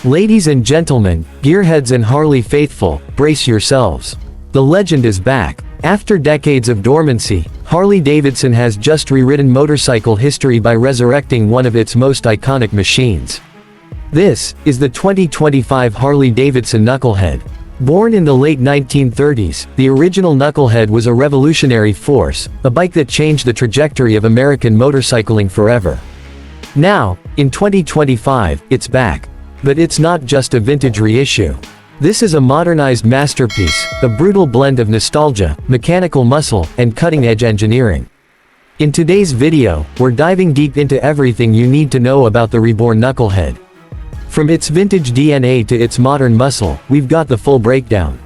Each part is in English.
Ladies and gentlemen, gearheads and Harley faithful, brace yourselves. The legend is back. After decades of dormancy, Harley-Davidson has just rewritten motorcycle history by resurrecting one of its most iconic machines. This is the 2025 Harley-Davidson Knucklehead. Born in the late 1930s, the original Knucklehead was a revolutionary force, a bike that changed the trajectory of American motorcycling forever. Now, in 2025, it's back. But it's not just a vintage reissue. This is a modernized masterpiece, a brutal blend of nostalgia, mechanical muscle, and cutting-edge engineering. In today's video, we're diving deep into everything you need to know about the reborn Knucklehead. From its vintage DNA to its modern muscle, we've got the full breakdown.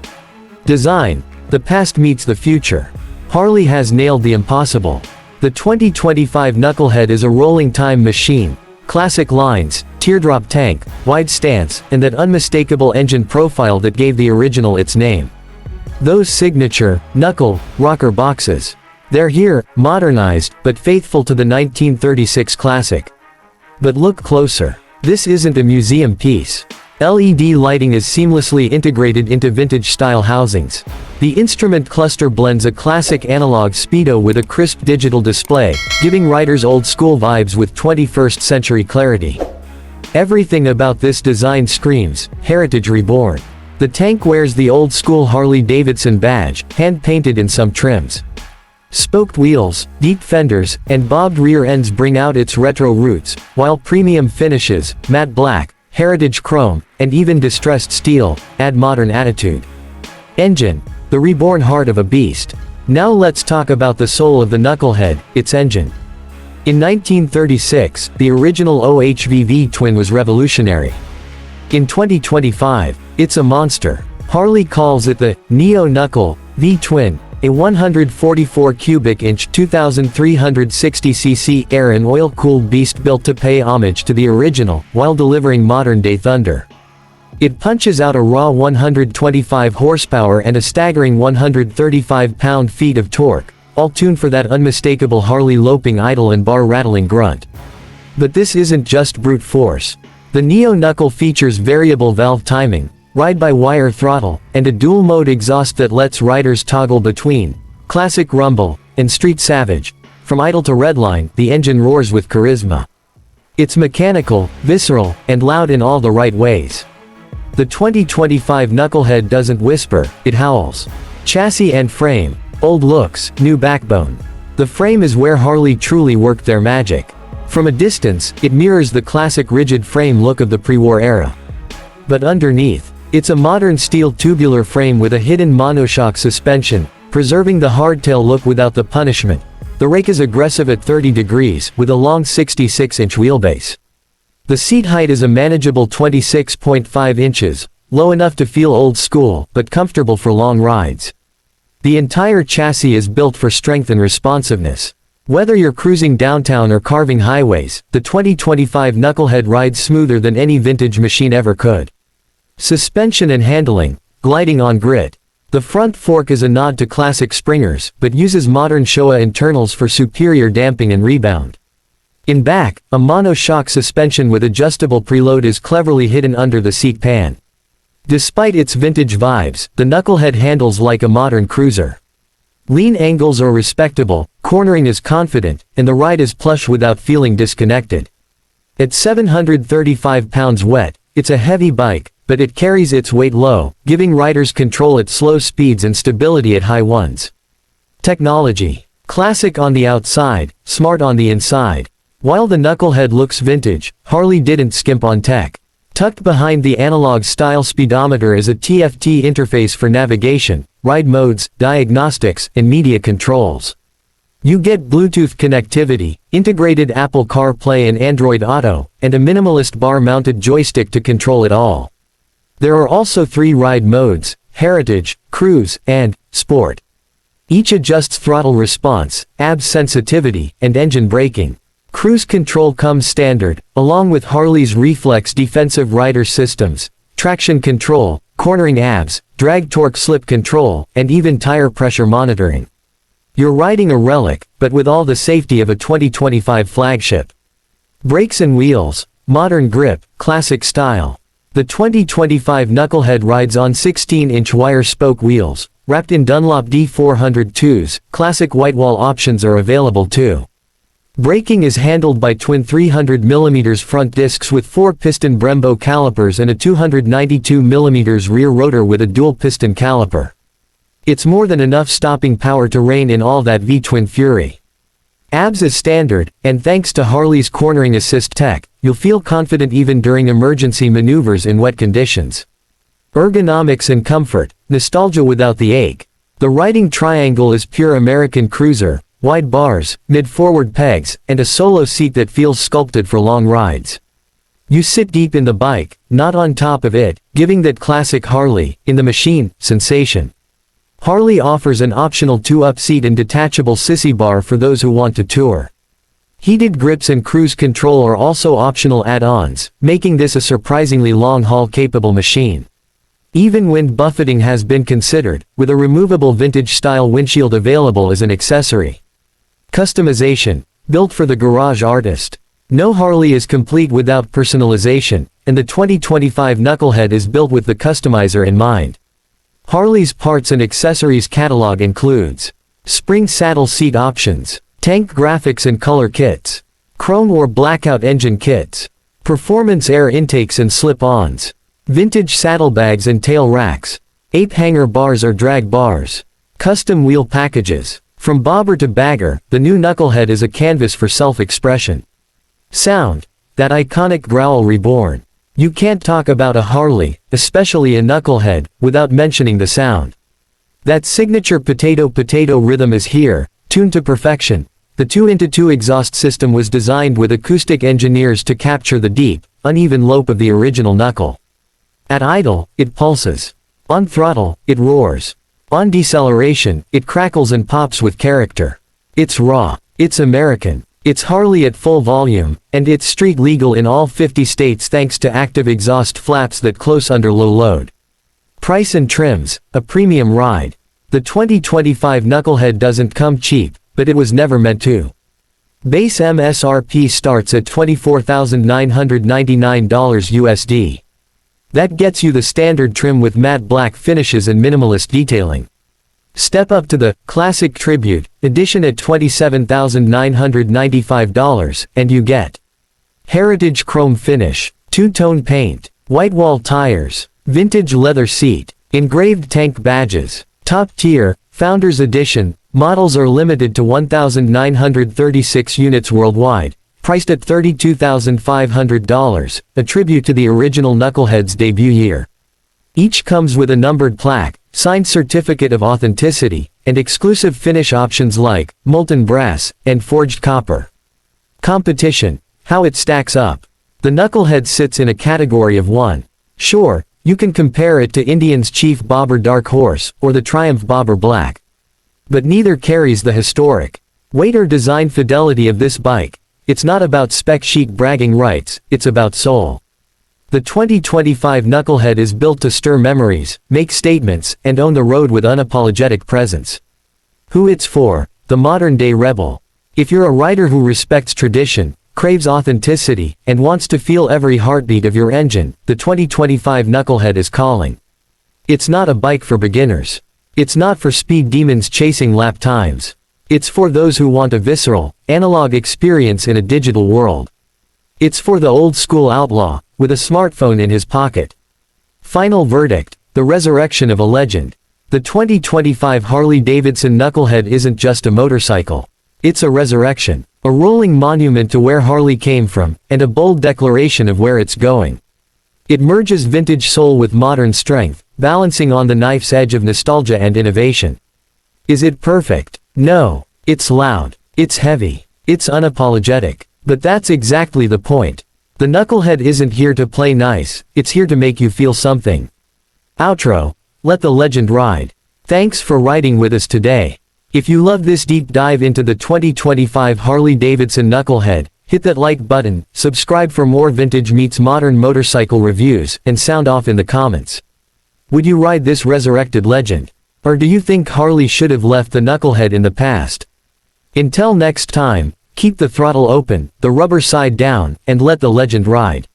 Design. The past meets the future. Harley has nailed the impossible. The 2025 Knucklehead is a rolling time machine. Classic lines, teardrop tank, wide stance, and that unmistakable engine profile that gave the original its name. Those signature, knuckle, rocker boxes. They're here, modernized, but faithful to the 1936 classic. But look closer. This isn't a museum piece. LED lighting is seamlessly integrated into vintage-style housings. The instrument cluster blends a classic analog speedo with a crisp digital display, giving riders old-school vibes with 21st-century clarity. Everything about this design screams, heritage reborn. The tank wears the old-school Harley-Davidson badge, hand-painted in some trims. Spoked wheels, deep fenders, and bobbed rear ends bring out its retro roots, while premium finishes, matte black, heritage chrome, and even distressed steel, add modern attitude. Engine. The reborn heart of a beast. Now let's talk about the soul of the Knucklehead, its engine. In 1936, the original OHV V-twin was revolutionary. In 2025, it's a monster. Harley calls it the Neo-Knuckle V-twin, a 144 cubic inch 2,360cc air and oil-cooled beast built to pay homage to the original, while delivering modern-day thunder. It punches out a raw 125 horsepower and a staggering 135 pound-feet of torque, all tuned for that unmistakable Harley loping idle and bar-rattling grunt. But this isn't just brute force. The Neo-Knuckle features variable valve timing, ride-by-wire throttle, and a dual-mode exhaust that lets riders toggle between classic rumble and street savage. From idle to redline, the engine roars with charisma. It's mechanical, visceral, and loud in all the right ways. The 2025 Knucklehead doesn't whisper, it howls. Chassis and frame. Old looks, new backbone. The frame is where Harley truly worked their magic. From a distance, it mirrors the classic rigid frame look of the pre-war era. But underneath, it's a modern steel tubular frame with a hidden monoshock suspension, preserving the hardtail look without the punishment. The rake is aggressive at 30 degrees, with a long 66-inch wheelbase. The seat height is a manageable 26.5 inches, low enough to feel old school, but comfortable for long rides. The entire chassis is built for strength and responsiveness. Whether you're cruising downtown or carving highways, the 2025 Knucklehead rides smoother than any vintage machine ever could. Suspension and handling. Gliding on grit. The front fork is a nod to classic springers, but uses modern Showa internals for superior damping and rebound. In back, a monoshock suspension with adjustable preload is cleverly hidden under the seat pan. Despite its vintage vibes, the Knucklehead handles like a modern cruiser. Lean angles are respectable, cornering is confident, and the ride is plush without feeling disconnected. At 735 pounds wet, it's a heavy bike, but it carries its weight low, giving riders control at slow speeds and stability at high ones. Technology. Classic on the outside, smart on the inside. While the Knucklehead looks vintage, Harley didn't skimp on tech. Tucked behind the analog-style speedometer is a TFT interface for navigation, ride modes, diagnostics, and media controls. You get Bluetooth connectivity, integrated Apple CarPlay and Android Auto, and a minimalist bar-mounted joystick to control it all. There are also 3 ride modes: Heritage, Cruise, and Sport. Each adjusts throttle response, ABS sensitivity, and engine braking. Cruise control comes standard, along with Harley's Reflex defensive rider systems, traction control, cornering ABS, drag torque slip control, and even tire pressure monitoring. You're riding a relic, but with all the safety of a 2025 flagship. Brakes and wheels. Modern grip, classic style. The 2025 Knucklehead rides on 16-inch wire spoke wheels, wrapped in Dunlop D402s. Classic whitewall options are available too. Braking is handled by twin 300mm front discs with 4-piston Brembo calipers and a 292mm rear rotor with a dual-piston caliper. It's more than enough stopping power to rein in all that V-twin fury. ABS is standard, and thanks to Harley's cornering assist tech, you'll feel confident even during emergency maneuvers in wet conditions. Ergonomics and comfort, nostalgia without the ache. The riding triangle is pure American cruiser, wide bars, mid-forward pegs, and a solo seat that feels sculpted for long rides. You sit deep in the bike, not on top of it, giving that classic Harley, in the machine, sensation. Harley offers an optional 2-up seat and detachable sissy bar for those who want to tour. Heated grips and cruise control are also optional add-ons, making this a surprisingly long-haul capable machine. Even wind buffeting has been considered, with a removable vintage-style windshield available as an accessory. Customization, built for the garage artist. No Harley is complete without personalization, and the 2025 Knucklehead is built with the customizer in mind. Harley's parts and accessories catalog includes spring saddle seat options, tank graphics and color kits, chrome or blackout engine kits, performance air intakes and slip-ons, vintage saddlebags and tail racks, ape hanger bars or drag bars, custom wheel packages. From bobber to bagger, the new Knucklehead is a canvas for self-expression. Sound, that iconic growl reborn. You can't talk about a Harley, especially a Knucklehead, without mentioning the sound. That signature potato-potato rhythm is here, tuned to perfection. The 2x2 exhaust system was designed with acoustic engineers to capture the deep, uneven lope of the original Knuckle. At idle, it pulses. On throttle, it roars. On deceleration, it crackles and pops with character. It's raw. It's American. It's Harley at full volume, and it's street legal in all 50 states thanks to active exhaust flaps that close under low load. Price and trims, a premium ride. The 2025 Knucklehead doesn't come cheap, but it was never meant to. Base MSRP starts at $24,999 USD. That gets you the standard trim with matte black finishes and minimalist detailing. Step up to the Classic Tribute Edition at $27,995, and you get Heritage Chrome Finish, two-tone paint, white wall tires, vintage leather seat, engraved tank badges, top tier, Founders Edition. Models are limited to 1,936 units worldwide, priced at $32,500, a tribute to the original Knucklehead's debut year. Each comes with a numbered plaque, signed certificate of authenticity, and exclusive finish options like molten brass and forged copper. Competition, how it stacks up. The Knucklehead sits in a category of one. Sure, you can compare it to Indian's Chief Bobber Dark Horse or the Triumph Bobber Black. But neither carries the historic weight or design fidelity of this bike. It's not about spec chic bragging rights, it's about soul. The 2025 Knucklehead is built to stir memories, make statements, and own the road with unapologetic presence. Who it's for? The modern-day rebel. If you're a rider who respects tradition, craves authenticity, and wants to feel every heartbeat of your engine, the 2025 Knucklehead is calling. It's not a bike for beginners. It's not for speed demons chasing lap times. It's for those who want a visceral, analog experience in a digital world. It's for the old-school outlaw, with a smartphone in his pocket. Final verdict, the resurrection of a legend. The 2025 Harley-Davidson Knucklehead isn't just a motorcycle. It's a resurrection, a rolling monument to where Harley came from, and a bold declaration of where it's going. It merges vintage soul with modern strength, balancing on the knife's edge of nostalgia and innovation. Is it perfect? No. It's loud. It's heavy. It's unapologetic. But that's exactly the point. The Knucklehead isn't here to play nice, it's here to make you feel something. Outro. Let the legend ride. Thanks for riding with us today. If you love this deep dive into the 2025 Harley-Davidson Knucklehead, hit that like button, subscribe for more vintage meets modern motorcycle reviews, and sound off in the comments. Would you ride this resurrected legend? Or do you think Harley should have left the Knucklehead in the past? Until next time, keep the throttle open, the rubber side down, and let the legend ride.